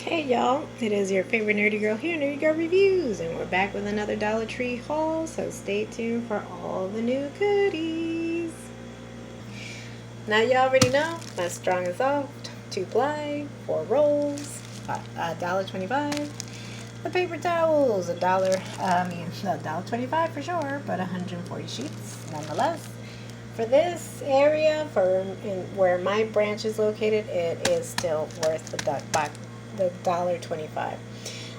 Hey y'all, it is your favorite nerdy girl here, Nerdygirlreviews, and we're back with another Dollar Tree haul, so stay tuned for all the new goodies. Now you already know, my strong and soft, 2-ply, 4 rolls, $1.25. The paper towels, $1.25 for sure, but 140 sheets nonetheless. For this area, where my branch is located, it is still worth the $1.25.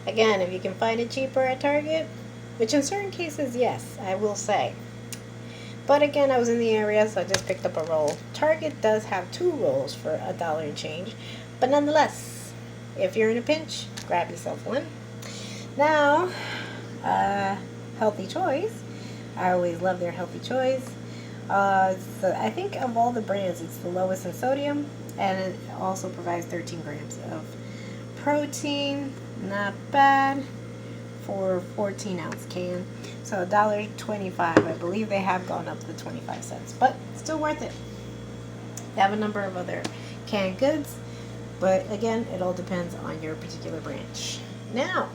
Again, if you can find it cheaper at Target, which in certain cases, yes, I will say. But again, I was in the area, so I just picked up a roll. Target does have 2 rolls for $1 and change, but nonetheless, if you're in a pinch, grab yourself one. Now, Healthy Choice. I always love their Healthy Choice. So I think of all the brands, it's the lowest in sodium, and it also provides 13 grams of protein. Not bad for a 14-ounce can. So $1.25. I believe they have gone up to 25 cents, but still worth it. They have a number of other canned goods, but again, it all depends on your particular branch. Now,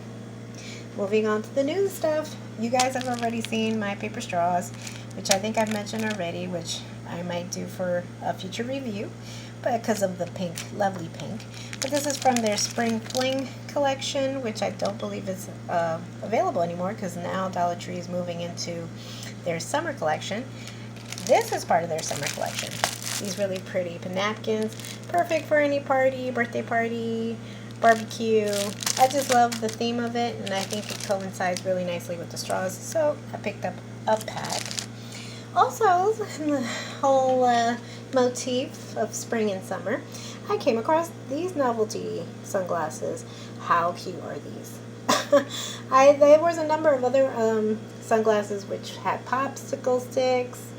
moving on to the new stuff. You guys have already seen my paper straws, which I think I've mentioned already, which I might do for a future review, but because of the pink, lovely pink. But this is from their Spring Fling collection, which I don't believe is available anymore because now Dollar Tree is moving into their summer collection. This is part of their summer collection. These really pretty napkins, perfect for any party, birthday party, barbecue. I just love the theme of it, and I think it coincides really nicely with the straws, so I picked up a pack. Also, in the whole motif of spring and summer, I came across these novelty sunglasses. How cute are these? There was a number of other sunglasses which had popsicle sticks,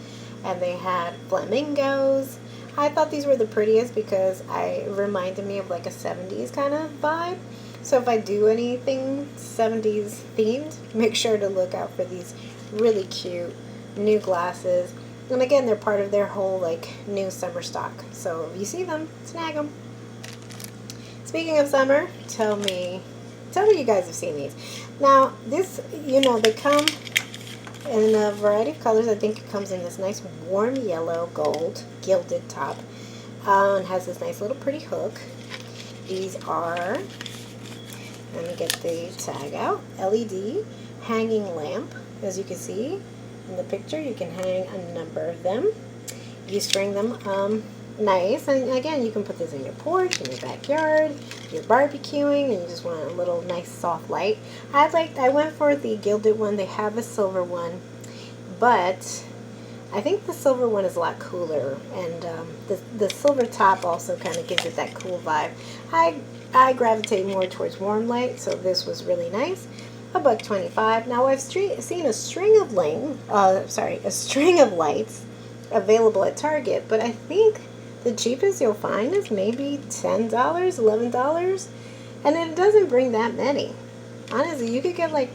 and they had flamingos. I thought these were the prettiest because it reminded me of like a 70s kind of vibe. So if I do anything 70s themed, make sure to look out for these really cute new glasses. And again, they're part of their whole like new summer stock. So if you see them, snag them. Speaking of summer, tell me you guys have seen these. Now, this, they come in a variety of colors. I think it comes in this nice warm yellow gold gilded top, and has this nice little pretty hook. These are, let me get the tag out, LED hanging lamp. As you can see in the picture, you can hang a number of them. You string them nice, and again, you can put this in your porch, in your backyard. You're barbecuing and you just want a little nice soft light. I went for the gilded one. They have a silver one, but I think the silver one is a lot cooler, and the silver top also kind of gives it that cool vibe. I gravitate more towards warm light, so this was really nice. $1.25. Now I've seen a string of lights available at Target, but I think the cheapest you'll find is maybe $10, $11, and it doesn't bring that many. Honestly, you could get like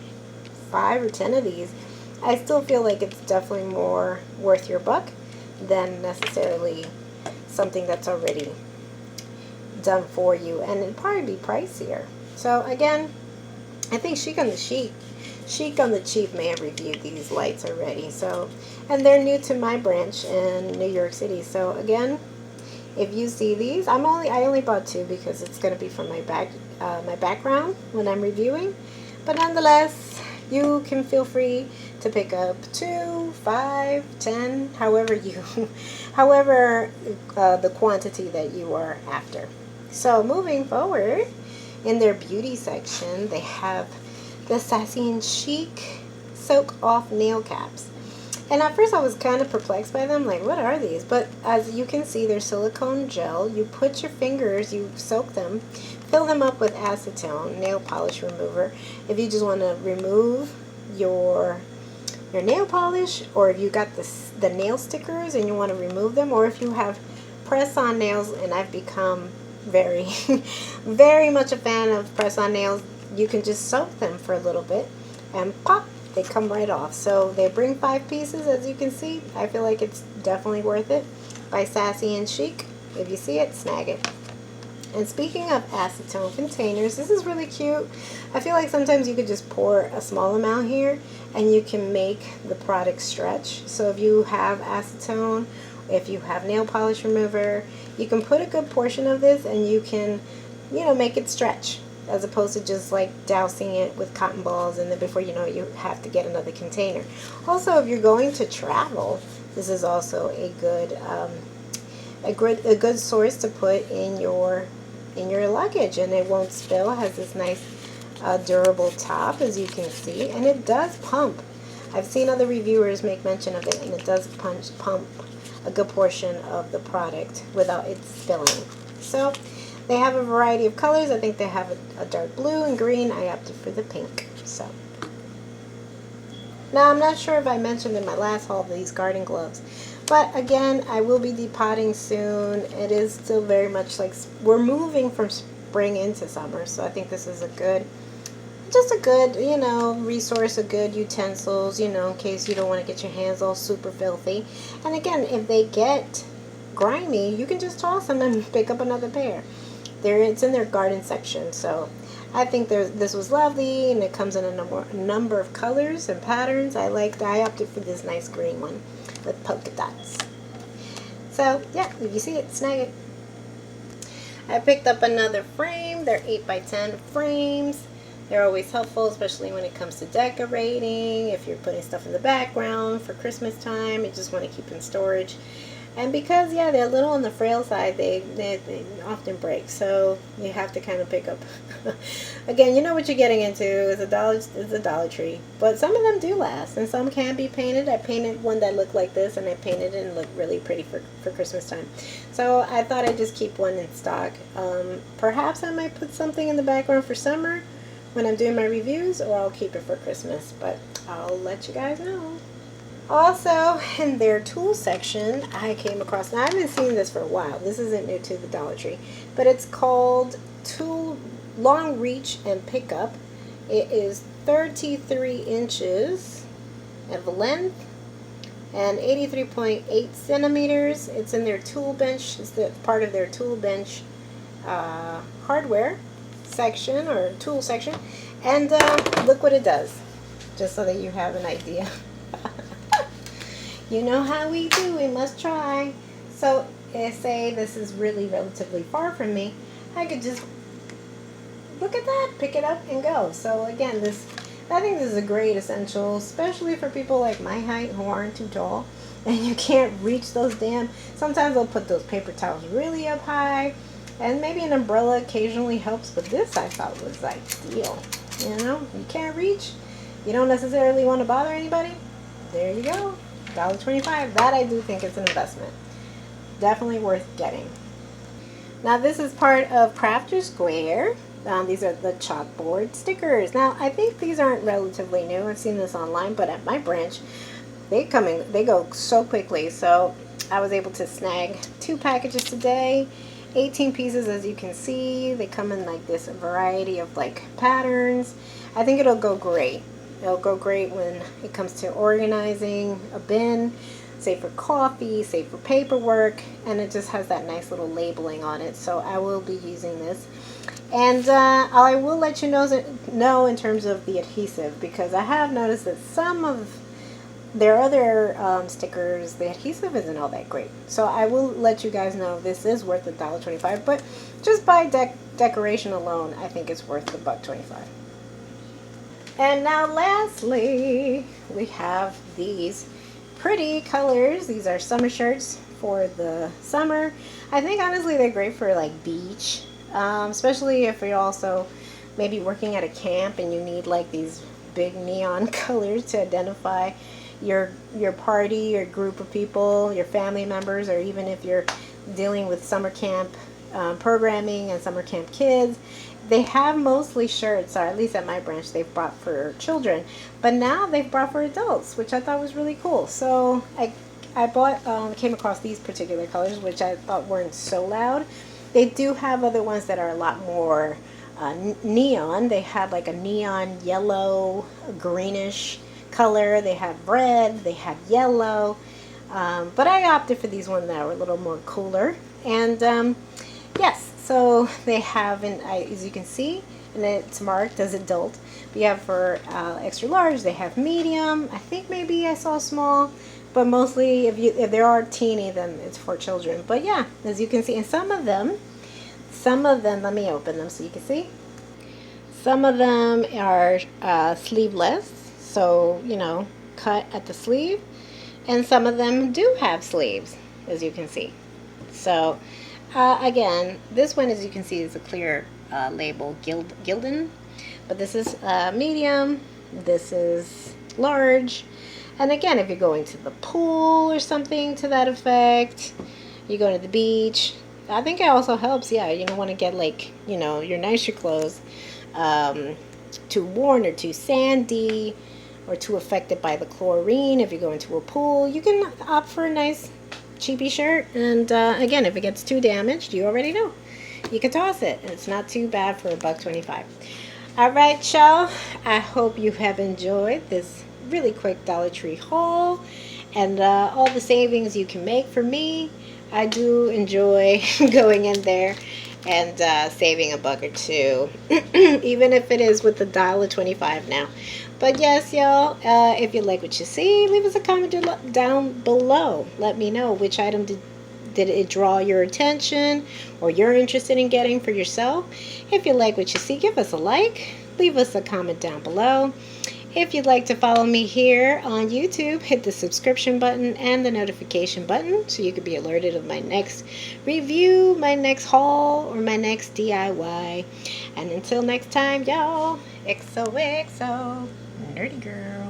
5 or 10 of these. I still feel like it's definitely more worth your buck than necessarily something that's already done for you, and it'd probably be pricier. So again, I think Chic on the Cheap may have reviewed these lights already. So, and they're new to my branch in New York City. So again, if you see these, I only bought 2 because it's going to be for my background when I'm reviewing. But nonetheless, you can feel free to pick up 2, 5, 10, however the quantity that you are after. So moving forward, in their beauty section, they have the Sassy and Chic Soak Off Nail Caps. And at first I was kind of perplexed by them, like, what are these? But as you can see, they're silicone gel. You put your fingers, you soak them, fill them up with acetone, nail polish remover. If you just want to remove your nail polish, or if you got the nail stickers and you want to remove them, or if you have press-on nails, and I've become very, very much a fan of press-on nails, you can just soak them for a little bit and pop, they come right off. So they bring 5 pieces, as you can see. I feel like it's definitely worth it. By Sassy and Chic. If you see it, snag it. And speaking of acetone containers, this is really cute. I feel like sometimes you could just pour a small amount here and you can make the product stretch. So if you have acetone, if you have nail polish remover, you can put a good portion of this and you can, you know, make it stretch, as opposed to just like dousing it with cotton balls and then before you know it, you have to get another container. Also, if you're going to travel, this is also a good source to put in your luggage, and it won't spill. It has this nice durable top, as you can see, and it does pump. I've seen other reviewers make mention of it, and it does pump a good portion of the product without it spilling. So they have a variety of colors. I think they have a dark blue and green. I opted for the pink. So now I'm not sure if I mentioned in my last haul these garden gloves, but again, I will be depotting soon. It is still very much like we're moving from spring into summer, so I think this is just a good, you know, resource, a good utensils, you know, in case you don't want to get your hands all super filthy. And again, if they get grimy, you can just toss them and pick up another pair. It's in their garden section, so I think this was lovely, and it comes in a number of colors and patterns. I opted for this nice green one with polka dots. So yeah, if you see it, snag it. I picked up another frame. They're 8x10 frames. They're always helpful, especially when it comes to decorating. If you're putting stuff in the background for Christmas time, you just want to keep in storage. And because, yeah, they're a little on the frail side, they often break. So you have to kind of pick up. Again, you know what you're getting into. It's a Dollar Tree. But some of them do last, and some can be painted. I painted one that looked like this, and I painted it and looked really pretty for Christmas time. So I thought I'd just keep one in stock. Perhaps I might put something in the background for summer when I'm doing my reviews, or I'll keep it for Christmas. But I'll let you guys know. Also, in their tool section, I came across, now I've been seeing this for a while, this isn't new to the Dollar Tree, but it's called Tool Long Reach and Pickup. It is 33 inches of length and 83.8 centimeters. It's in their tool bench, it's part of their tool bench hardware section, or tool section, and look what it does, just so that you have an idea. You know how we do, we must try. So, say this is really relatively far from me, I could just, look at that, pick it up and go. So again, I think this is a great essential, especially for people like my height who aren't too tall, and you can't reach those sometimes they'll put those paper towels really up high, and maybe an umbrella occasionally helps, but this I thought was ideal. You know, you can't reach, you don't necessarily want to bother anybody, there you go. $1.25. That I do think is an investment. Definitely worth getting. Now this is part of Crafter Square. These are the chalkboard stickers. Now I think these aren't relatively new. I've seen this online, but at my branch, they go so quickly. So I was able to snag 2 packages today. 18 pieces, as you can see. They come in like this variety of like patterns. I think it'll go great. It'll go great when it comes to organizing a bin, say for coffee, say for paperwork, and it just has that nice little labeling on it. So I will be using this. And I will let you know in terms of the adhesive, because I have noticed that some of their other stickers, the adhesive isn't all that great. So I will let you guys know this is worth $1.25, but just by decoration alone, I think it's worth the $1.25. And now lastly, we have these pretty colors. These are summer shirts for the summer. I think honestly they're great for like beach, especially if you're also maybe working at a camp and you need like these big neon colors to identify your party, your group of people, your family members, or even if you're dealing with summer camp programming and summer camp kids. They have mostly shirts, or at least at my branch, they've brought for children, but now they've brought for adults, which I thought was really cool. So I came across these particular colors, which I thought weren't so loud. They do have other ones that are a lot more neon. They had like a neon yellow, greenish color. They have red, they have yellow, but I opted for these ones that were a little more cooler. And yes, So they have, as you can see, and it's marked as adult. But you have for extra large, they have medium. I think maybe I saw small, but mostly if there are teeny, then it's for children. But yeah, as you can see, and some of them, let me open them so you can see. Some of them are sleeveless, so cut at the sleeve, and some of them do have sleeves, as you can see. So again, this one, as you can see, is a clear label, Gildan, but this is medium, this is large, and again, if you're going to the pool or something to that effect, you're going to the beach, I think it also helps, yeah, you don't want to get like, your nicer clothes too worn or too sandy or too affected by the chlorine. If you go into a pool, you can opt for a nice cheapy shirt, and again, if it gets too damaged, you already know, you can toss it, and it's not too bad for $1.25. All right, y'all, I hope you have enjoyed this really quick Dollar Tree haul and all the savings you can make. For me, I do enjoy going in there and saving a buck or two, even if it is with the $1.25 now. But yes, y'all, if you like what you see, leave us a comment down below. Let me know which item did it draw your attention or you're interested in getting for yourself. If you like what you see, give us a like. Leave us a comment down below. If you'd like to follow me here on YouTube, hit the subscription button and the notification button so you can be alerted of my next review, my next haul, or my next DIY. And until next time, y'all, XOXO, Nerdy Girl.